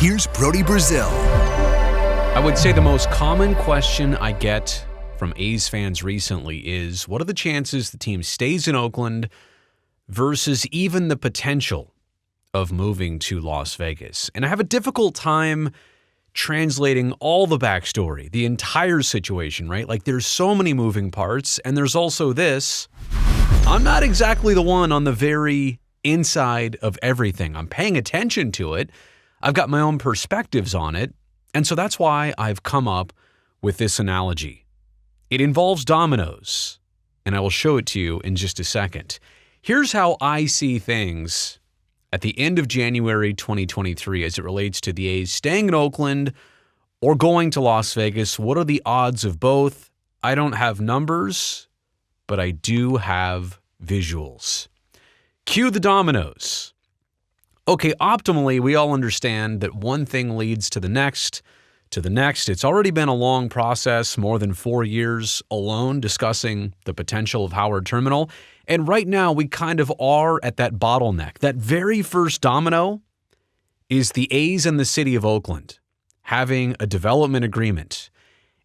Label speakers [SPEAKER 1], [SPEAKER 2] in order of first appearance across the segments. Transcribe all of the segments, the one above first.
[SPEAKER 1] here's Brody Brazil.
[SPEAKER 2] I would say the most common question I get from A's fans recently is, what are the chances the team stays in Oakland versus even the potential of moving to Las Vegas? And I have a difficult time translating all the backstory, the entire situation, right? Like, there's so many moving parts, and there's also this. I'm not exactly the one on the very inside of everything. I'm paying attention to it. I've got my own perspectives on it. And so that's why I've come up with this analogy. It involves dominoes, and I will show it to you in just a second. Here's how I see things at the end of January 2023 as it relates to the A's staying in Oakland or going to Las Vegas. What are the odds of both? I don't have numbers, but I do have visuals. Cue the dominoes. Okay, optimally, we all understand that one thing leads to the next, It's already been a long process, more than 4 years alone, discussing the potential of Howard Terminal. And right now, we kind of are at that bottleneck. That very first domino is the A's and the city of Oakland having a development agreement.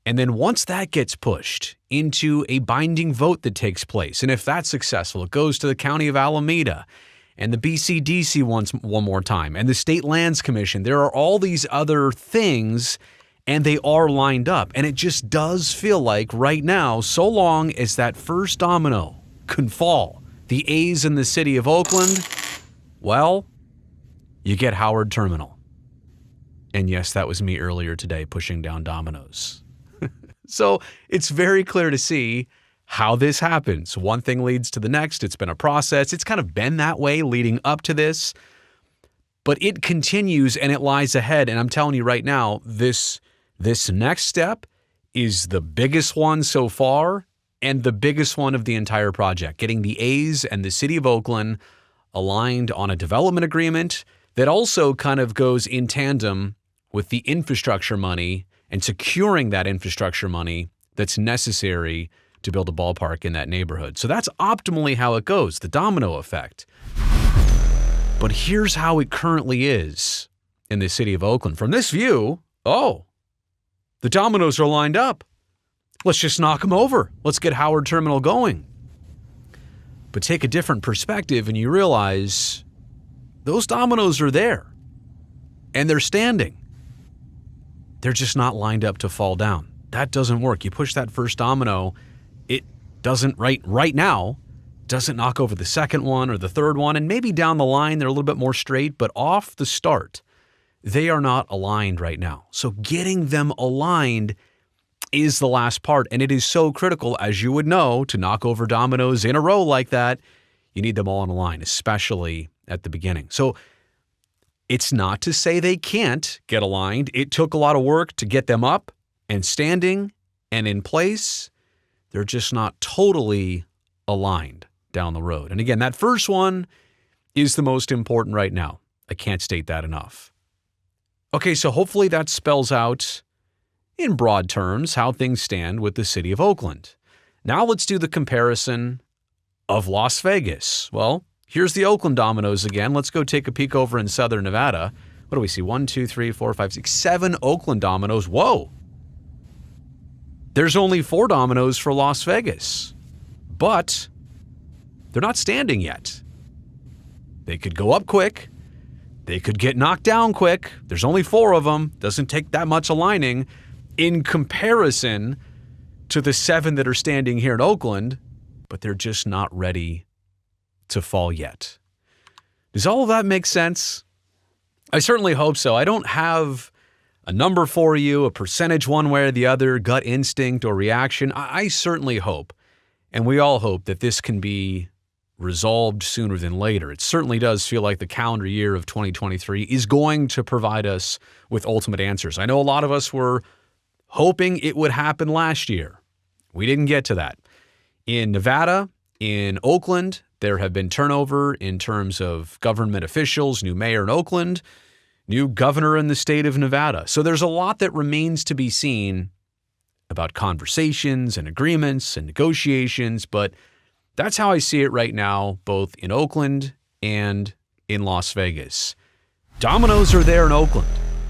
[SPEAKER 2] And then once that gets pushed into a binding vote that takes place, and if that's successful, it goes to the county of Alameda and the BCDC one more time, and the State Lands Commission. There are all these other things, and they are lined up. And it just does feel like right now, so long as that first domino can fall, the A's in the city of Oakland, well, you get Howard Terminal. And yes, that was me earlier today pushing down dominoes. So it's very clear to see how this happens. One thing leads to the next. It's been a process. It's kind of been that way leading up to this. But it continues and it lies ahead. And I'm telling you right now, this next step is the biggest one so far and the biggest one of the entire project. Getting the A's and the city of Oakland aligned on a development agreement that also kind of goes in tandem with the infrastructure money and securing that infrastructure money that's necessary to build a ballpark in that neighborhood. So that's optimally how it goes, the domino effect. But here's how it currently is in the city of Oakland. From this view, the dominoes are lined up. Let's just knock them over. Let's get Howard Terminal going. But take a different perspective and you realize those dominoes are there and they're standing. They're just not lined up to fall down. That doesn't work. You push that first domino, it doesn't right now, doesn't knock over the second one or the third one, and maybe down the line they're a little bit more straight, but off the start, they are not aligned right now. So getting them aligned is the last part, and it is so critical, as you would know, to knock over dominoes in a row like that. You need them all in a line, especially at the beginning. So it's not to say they can't get aligned. It took a lot of work to get them up and standing and in place. They're just not totally aligned down the road. And again, that first one is the most important right now. I can't state that enough. Okay, so hopefully that spells out in broad terms how things stand with the city of Oakland. Now let's do the comparison of Las Vegas. Well, here's the Oakland dominoes again. Let's go take a peek over in Southern Nevada. What do we see? 1, 2, 3, 4, 5, 6, 7 Oakland dominoes. Whoa! There's only 4 dominoes for Las Vegas. But they're not standing yet. They could go up quick. They could get knocked down quick. There's only 4 of them. Doesn't take that much aligning in comparison to the 7 that are standing here in Oakland, but they're just not ready to fall yet. Does all of that make sense? I certainly hope so. I don't have a number for you, a percentage one way or the other, gut instinct or reaction. I certainly hope, and we all hope, that this can be resolved sooner than later. It certainly does feel like the calendar year of 2023 is going to provide us with ultimate answers. I know a lot of us were hoping it would happen last year. We didn't get to that. In Nevada, in Oakland, there have been turnover in terms of government officials, new mayor in Oakland, new governor in the state of Nevada. So there's a lot that remains to be seen about conversations and agreements and negotiations, but that's how I see it right now, both in Oakland and in Las Vegas. Dominoes are there in Oakland.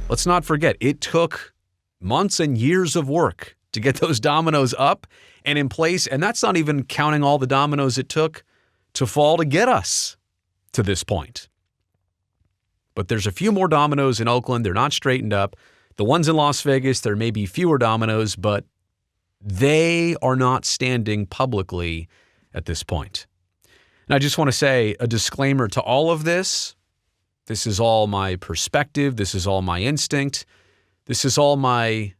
[SPEAKER 2] Let's not forget, it took months and years of work to get those dominoes up and in place, and that's not even counting all the dominoes it took to fall to get us to this point. But there's a few more dominoes in Oakland. They're not straightened up. The ones in Las Vegas, there may be fewer dominoes, but they are not standing publicly at this point. And I just want to say a disclaimer to all of this. This is all my perspective. This is all my instinct. This is all my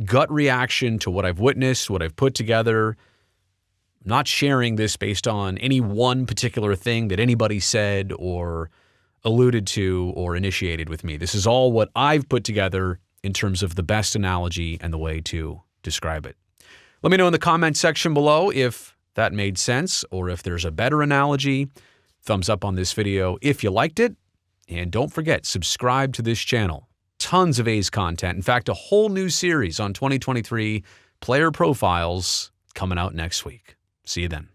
[SPEAKER 2] gut reaction to what I've witnessed, what I've put together. I'm not sharing this based on any one particular thing that anybody said or alluded to or initiated with me. This is all what I've put together in terms of the best analogy and the way to describe it. Let me know in the comment section below if that made sense or if there's a better analogy. Thumbs up on this video if you liked it. And don't forget, subscribe to this channel. Tons of A's content. In fact, a whole new series on 2023 player profiles coming out next week. See you then.